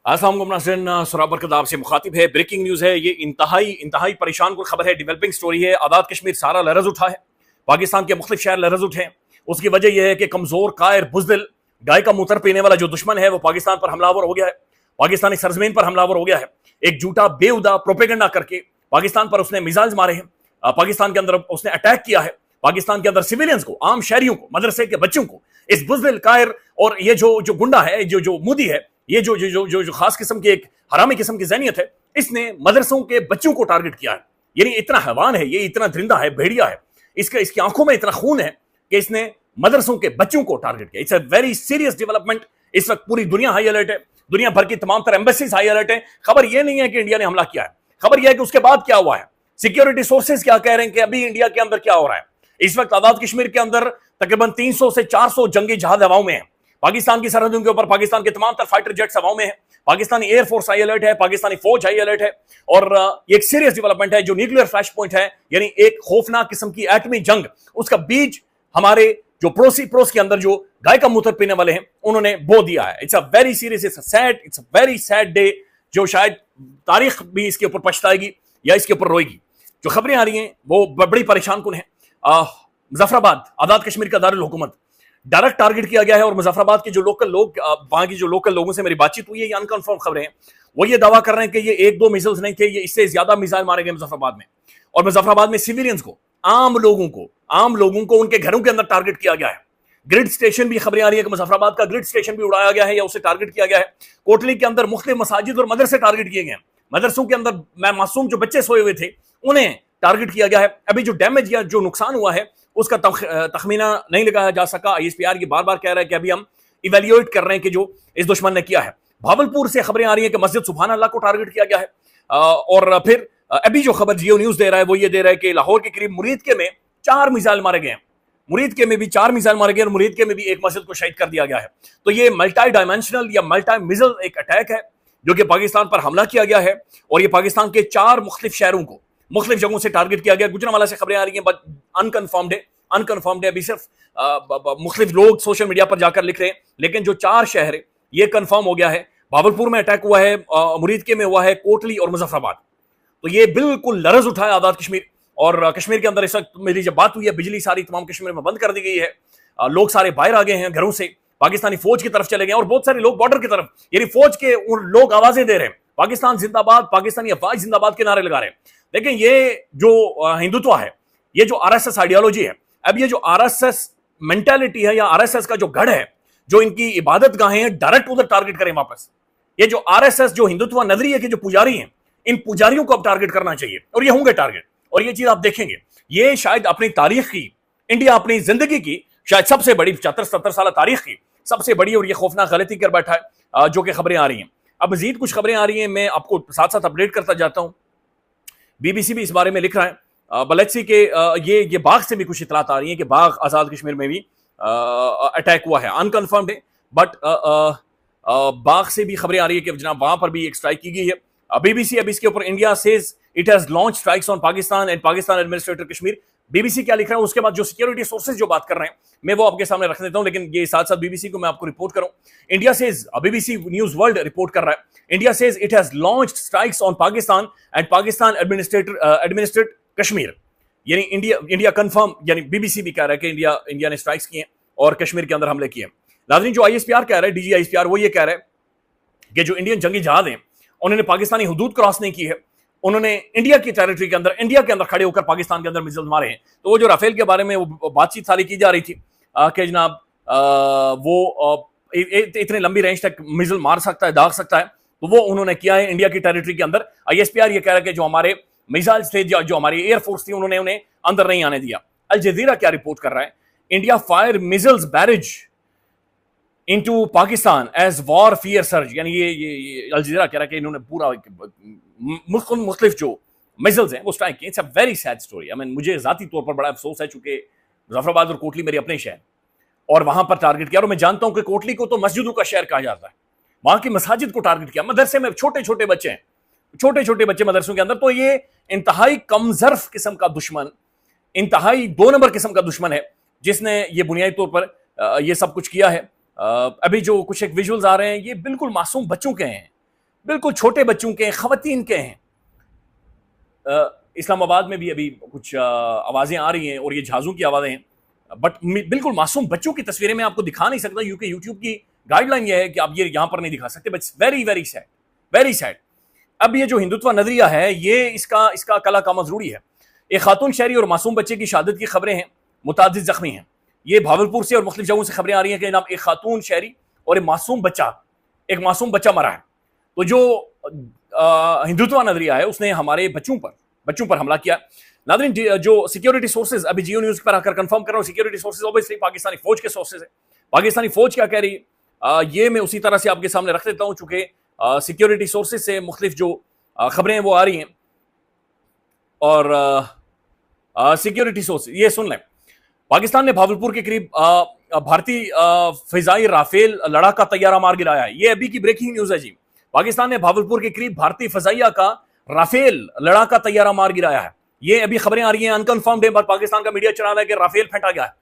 अस्सलाम वालेकुम सराबर कदाब से मुखातिब है। ब्रेकिंग न्यूज़ है, ये इंतहाई परेशान कुल खबर है। डेवलपिंग स्टोरी है। आज़ाद कश्मीर सारा लरज उठा है। पाकिस्तान के मुख्तलिफ शहर लरज उठे हैं। उसकी वजह यह है कि कमजोर कायर बुजदिल गाय का मूत्र पीने वाला जो दुश्मन है वो पाकिस्तान पर हमलावर हो गया है, पाकिस्तानी सरजमीन पर हमलावर हो गया है। एक झूठा बेहुदा प्रोपेगेंडा करके पाकिस्तान पर उसने मिसाइल्स मारे हैं, पाकिस्तान के अंदर उसने अटैक किया है, पाकिस्तान के अंदर सिविलियंस को, आम शहरियों को, मदरसे के बच्चों को। इस बुजदिल कायर और ये जो गुंडा है, जो मोदी है, ये जो खास किस्म की एक हरामी किस्म की ज़हनियत है, इसने मदरसों के बच्चों को टारगेट किया है। यानी इतना हैवान है, ये इतना दरिंदा है, भेड़िया है, इसकी आंखों में इतना खून है कि इसने मदरसों के बच्चों को टारगेट किया। It's a very serious development. इस वक्त पूरी दुनिया हाई अलर्ट है, दुनिया भर की तमाम तरह एम्बेसीज हाई अलर्ट है। खबर यह नहीं है कि इंडिया ने हमला किया है, खबर यह है कि उसके बाद क्या हुआ है। सिक्योरिटी सोर्सेज क्या कह रहे हैं कि अभी इंडिया के अंदर क्या हो रहा है। इस वक्त आजाद कश्मीर के अंदर तकरीबन 300 से 400 जंगी जहाज हवाओं में है। पाकिस्तान की सरहदों के ऊपर पाकिस्तान के तमाम तरह फाइटर जेट्स हवाओं में है। पाकिस्तानी एयरफोर्स हाई अलर्ट है, पाकिस्तानी फौज हाई अलर्ट है। और एक सीरियस डेवलपमेंट है जो न्यूक्लियर फ्लैश पॉइंट है, यानी एक खौफनाक किस्म की एटमी जंग, उसका बीज हमारे जो पड़ोस के अंदर जो गाय का मूत्र पीने वाले हैं उन्होंने बो दिया है। It's a very serious, it's a very sad day, जो शायद तारीख भी इसके ऊपर पछताएगी या इसके ऊपर रोएगी। जो खबरें आ रही हैं वो बड़ी परेशान कुन है। मुजफ्फराबाद आजाद कश्मीर का दारुल हुकूमत डायरेक्ट टारगेट किया गया है और मुजफ्फराबाद के जो लोकल लोग, वहां की जो लोकल लोगों से मेरी बातचीत हुई है, ये अनकंफर्म खबरें हैं, वो ये दावा कर रहे हैं कि ये एक दो मिसाइल्स नहीं थे, ये इससे ज्यादा मिसाइल मारे गए मुजफ्फराबाद में। और मुजफ्फराबाद में सिविलियंस को, आम लोगों को उनके घरों के अंदर टारगेट किया गया है। ग्रिड स्टेशन भी खबरें आ रही है कि मुजफ्फराबाद का ग्रिड स्टेशन भी उड़ाया गया है या उसे टारगेट किया गया है। कोटली के अंदर मुख्तलिफ मसाजिद और मदरसे टारगेट किए गए हैं। मदरसों के अंदर मासूम जो बच्चे सोए हुए थे उन्हें टारगेट किया गया है। अभी जो डैमेज या जो नुकसान हुआ है उसका तखमीना नहीं लगाया जा सका। ISPR ये बार बार कह रहा है कि अभी हम इवेल्युएट कर रहे हैं कि जो इस दुश्मन ने किया है। भावलपुर से खबरें आ रही हैं कि मस्जिद सुभान अल्लाह को टारगेट किया गया है। और फिर अभी जो खबर जियो न्यूज दे रहा है वो ये दे रहा है कि लाहौर के करीब मुरीदके में 4 मिसाइल मारे गए हैं। मुरीदके में भी 4 मिसाइल मारे गए और मुरीदके में भी एक मस्जिद को शहीद कर दिया गया है। तो ये मल्टी डायमेंशनल या मल्टी मिसाइल एक अटैक है जो कि पाकिस्तान पर हमला किया गया है और ये पाकिस्तान के 4 मुख्तलिफ शहरों को मुख्तलिफ जगहों से टारगेट किया गया। गुजरांवाला से खबरें आ रही हैं, बट अनकन्फर्म्ड है। अभी सिर्फ मुख्तलिफ लोग सोशल मीडिया पर जाकर लिख रहे हैं, लेकिन जो 4 शहर है ये कंफर्म हो गया है। भावलपुर में अटैक हुआ है, मुरीदके में हुआ है, कोटली और मुजफ्फराबाद। तो ये बिल्कुल लरज उठा है आजाद कश्मीर। और कश्मीर के अंदर इस वक्त मेरी जब बात हुई है, बिजली सारी तमाम कश्मीर में बंद कर दी गई है। लोग सारे बाहर आ गए हैं घरों से, पाकिस्तानी फौज की तरफ चले गए और बहुत सारे लोग बॉर्डर की तरफ, यानी फौज के लोग आवाजें दे रहे हैं, पाकिस्तान जिंदाबाद, पाकिस्तानी अफवाज जिंदाबाद के नारे लगा रहे हैं। लेकिन ये जो हिंदुत्व है, ये जो RSS आइडियोलॉजी है, अब ये जो RSS मेंटालिटी है या RSS का जो गढ़ है, जो इनकी इबादत गाहें हैं, डायरेक्ट उधर टारगेट करें वापस। ये जो RSS जो हिंदुत्व नजरिए के जो पुजारी हैं, इन पुजारियों को अब टारगेट करना चाहिए और ये होंगे टारगेट। और ये चीज आप देखेंगे, ये शायद अपनी तारीख की, इंडिया अपनी जिंदगी की शायद सबसे बड़ी 75-70 साल तारीख की सबसे बड़ी और ये खौफनाक गलती कर बैठा है, जो कि खबरें आ रही हैं। अब मजीद कुछ खबरें आ रही हैं, मैं आपको साथ साथ अपडेट करता जाता हूं। BBC भी इस बारे में लिख रहा है। बलैक्सी के ये बाघ से भी कुछ इतलात आ रही है कि बाघ आजाद कश्मीर में भी अटैक हुआ है। अनकन्फर्म्ड है, बट बाघ से भी खबरें आ रही है कि जनाब वहां पर भी एक स्ट्राइक की गई है। BBC अब इसके ऊपर India says it has launch strikes on Pakistan and Pakistan administrator Kashmir. BBC क्या लिख रहा है, उसके बाद जो सिक्योरिटी सोर्सेज जो बात कर रहे हैं मैं वो आपके सामने रख देता हूं, लेकिन ये साथ साथ BBC को मैं आपको रिपोर्ट करूं। India says, BBC news world report कर रहा है, India says it has launched strikes on Pakistan and Pakistan administrate Kashmir. यानी इंडिया कंफर्म, यानी BBC भी कह रहा है कि इंडिया ने स्ट्राइक्स किए और कश्मीर के अंदर हमले किए। नाज़रीन, जो ISPR कह रहा है, DG ISPR, वो ये कह रहा है कि जो इंडियन जंगी जहाज हैं उन्होंने पाकिस्तानी हुदूद क्रॉस नहीं की है, उन्होंने इंडिया की टेरिटरी के अंदर, इंडिया के अंदर खड़े होकर पाकिस्तान के अंदर मिसाइल मारे हैं। तो वो जो राफेल के बारे में वो बातचीत सारी की जा रही थी कि जनाब वो इतने लंबी रेंज तक मिसाइल मार सकता है, दाग सकता है, तो वो उन्होंने किया है इंडिया की टेरिटरी के अंदर। ISPR ये कह रहा है कि जो हमारे मिसाइल थे, जो हमारी एयरफोर्स थी, उन्होंने उन्हें अंदर नहीं आने दिया। अल जजीरा क्या रिपोर्ट कर रहा है, India fire missiles barrage into Pakistan as war fear surge. यानी ये अल जजीरा कह रहा है कि इन्होंने पूरा मुख्तलिफ जो मिसाइल्स हैं वो स्ट्राइक किए। It's a very sad story. I mean, मुझे जाती तौर पर बड़ा अफसोस है, चूंकि मुजफ्फराबाद और कोटली मेरे अपने शहर और वहां पर टारगेट किया। और मैं जानता हूं कि कोटली को तो मस्जिदों का शहर कहा जाता है, वहां की मसाजिद को टारगेट किया। मदरसे में छोटे छोटे बच्चे हैं, छोटे बच्चे मदरसों के अंदर। तो ये इंतहाई कमजर्फ किस्म का दुश्मन, इंतहाई 2 नंबर किस्म का दुश्मन है जिसने ये बुनियादी तौर पर ये सब कुछ किया है। अभी जो कुछ एक विजुअल्स आ रहे हैं ये बिल्कुल मासूम बच्चों के हैं, बिल्कुल छोटे बच्चों के, खवातीन के हैं। इस्लामाबाद में भी अभी कुछ आवाज़ें आ रही हैं और ये जहाज़ों की आवाज़ें हैं, बट बिल्कुल मासूम बच्चों की तस्वीरें मैं आपको दिखा नहीं सकता क्योंकि यूट्यूब की गाइडलाइन ये है कि आप ये यहाँ पर नहीं दिखा सकते, but very very sad, very sad. अब ये जो हिंदुत्व नजरिया है, ये इसका कला कामा जरूरी है। एक खातून शहरी और मासूम बच्चे की शहादत की खबरें हैं, मुतादिद जख्मी हैं। ये भावलपुर से और मुख्तलिफ जगहों से खबरें आ रही हैं कि जनाब एक खातून शहरी और एक मासूम बच्चा मरा है। तो जो हिंदुत्व नजरिया है उसने हमारे बच्चों पर हमला किया। नादरीन, जो सिक्योरिटी सोर्सेज अभी जियो न्यूज पर आकर कंफर्म कर रहा हूं, सिक्योरिटी सोर्सेज ऑब्वियसली पाकिस्तानी फौज के सोर्सेज है। पाकिस्तानी फौज क्या कह रही है ये मैं उसी तरह से आपके सामने रख देता हूं, चूंकि सिक्योरिटी सोर्सेज से मुख्तलिफ जो खबरें हैं वो आ रही हैं। और सिक्योरिटी सोर्स ये सुन लें, पाकिस्तान ने भावलपुर के करीब भारतीय फिजाई राफेल लड़ाका तैयारा मार गिराया है। ये अभी की ब्रेकिंग न्यूज है जी। पाकिस्तान ने भावलपुर के करीब भारतीय फजाइया का राफेल लड़ाका तैयारा मार गिराया है। ये अभी खबरें आ रही हैं, अनकंफर्म्ड है, पर पाकिस्तान का मीडिया चला रहा है कि राफेल फेंटा गया है,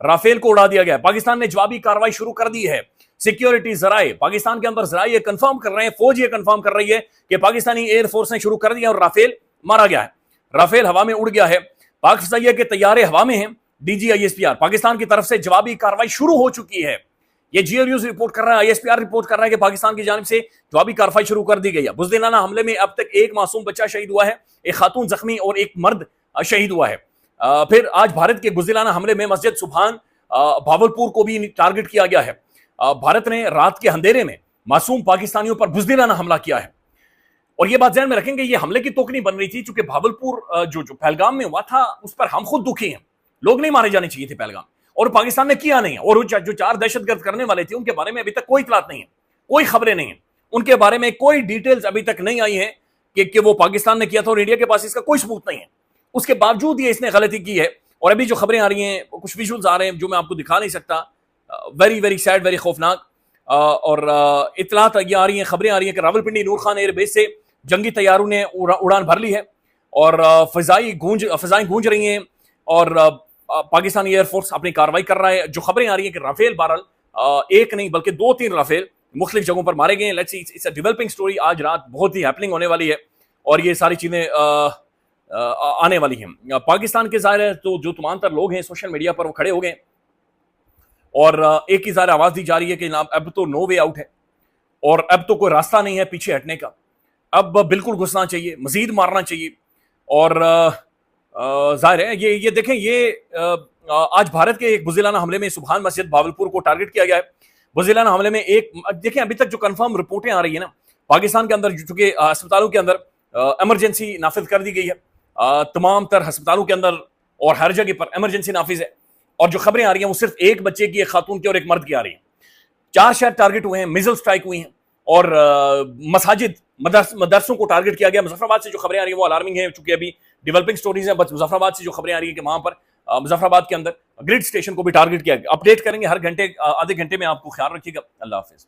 राफेल को उड़ा दिया गया है। पाकिस्तान ने जवाबी कार्रवाई शुरू कर दी है। सिक्योरिटी जराए पाकिस्तान के अंदर जराए कंफर्म कर रहे हैं, फौज ये कंफर्म कर रही है कि पाकिस्तानी एयरफोर्स ने शुरू कर दिया और राफेल मारा गया है, राफेल हवा में उड़ गया है। पाक फजाइया के तैयारे हवा में हैं। DGISPR पाकिस्तान की तरफ से जवाबी कार्रवाई शुरू हो चुकी है। ये जियो न्यूज रिपोर्ट कर रहा है, ISPR रिपोर्ट कर रहा है कि पाकिस्तान की जानिब से जवाबी कार्रवाई शुरू कर दी गई है। बुज़दिलाना हमले में अब तक एक मासूम बच्चा शहीद हुआ है, एक खातून जख्मी और एक मर्द शहीद हुआ है। फिर आज भारत के बुज़दिलाना हमले में मस्जिद सुभान भावलपुर को भी टारगेट किया गया है। भारत ने रात के अंधेरे में मासूम पाकिस्तानियों पर बुज़दिलाना हमला किया है। और ये बात ध्यान में रखेंगे, ये हमले की तोकनी बन रही थी चूंकि भावलपुर जो पहलगाम में हुआ था उस पर हम खुद दुखी हैं। लोग नहीं मारे जाने चाहिए थे पहलगाम, और पाकिस्तान ने किया नहीं है। और जो 4 दहशतगर्द करने वाले थे उनके बारे में अभी तक कोई इतलात नहीं है, कोई खबरें नहीं है, उनके बारे में कोई डिटेल्स अभी तक नहीं आई है कि वो पाकिस्तान ने किया था और इंडिया के पास इसका कोई सबूत नहीं है। उसके बावजूद ये इसने गलती की है। और अभी जो खबरें आ रही हैं, कुछ विजुअल्स आ रहे हैं जो मैं आपको दिखा नहीं सकता, वेरी वेरी सैड, वेरी खौफनाक। और इतलात ये आ रही हैं, खबरें आ रही हैं कि रावलपिंडी नूर खान एयरबेस से जंगी तैयारों ने उड़ान भर ली है और फिजाएं गूंज रही हैं और पाकिस्तानी एयरफोर्स अपनी कार्रवाई कर रहा है। जो खबरें आ रही हैं कि राफेल बहरहाल एक नहीं बल्कि 2-3 राफेल मुख्तलिफ जगहों पर मारे गए हैं। Let's see, it's a developing story. आज रात बहुत ही हैपनिंग होने वाली है और ये सारी चीजें आने वाली हैं। पाकिस्तान के ज़ाहिर है तो जो तमाम तर लोग हैं सोशल मीडिया पर वो खड़े हो गए और एक ही ज़ाहिर आवाज दी जा रही है कि जनाब अब तो नो वे आउट है और अब तो कोई रास्ता नहीं है पीछे हटने का। अब बिल्कुल घुसना चाहिए, मजीद मारना चाहिए। और जाहिर है ये देखें, ये आज भारत के एक बुज़दिलाना हमले में सुभान मस्जिद भावलपुर को टारगेट किया गया है। बुज़दिलाना हमले में एक देखें, अभी तक जो कंफर्म रिपोर्टें आ रही है ना, पाकिस्तान के अंदर चूंकि अस्पतालों के अंदर इमरजेंसी नाफिज कर दी गई है, तमाम तर अस्पतालों के अंदर और हर जगह पर इमरजेंसी नाफिज है। और जो खबरें आ रही हैं वो सिर्फ एक बच्चे की, एक खातून की और एक मर्द की आ रही है। 4 शहर टारगेट हुए हैं, मिजल स्ट्राइक हुई हैं और मसाजिद मदरसों को टारगेट किया गया। मुजफ्फराबाद से जो खबरें आ रही हैं वो अलार्मिंग है, चूंकि अभी डेवलपिंग स्टोरीज हैं। बस मुजफ्फराबाद से जो खबरें आ रही है कि वहां पर मुजफ्फराबाद के अंदर ग्रिड स्टेशन को भी टारगेट किया गया। अपडेट करेंगे हर घंटे आधे घंटे में, आपको ख्याल रखिएगा। अल्लाह हाफिज।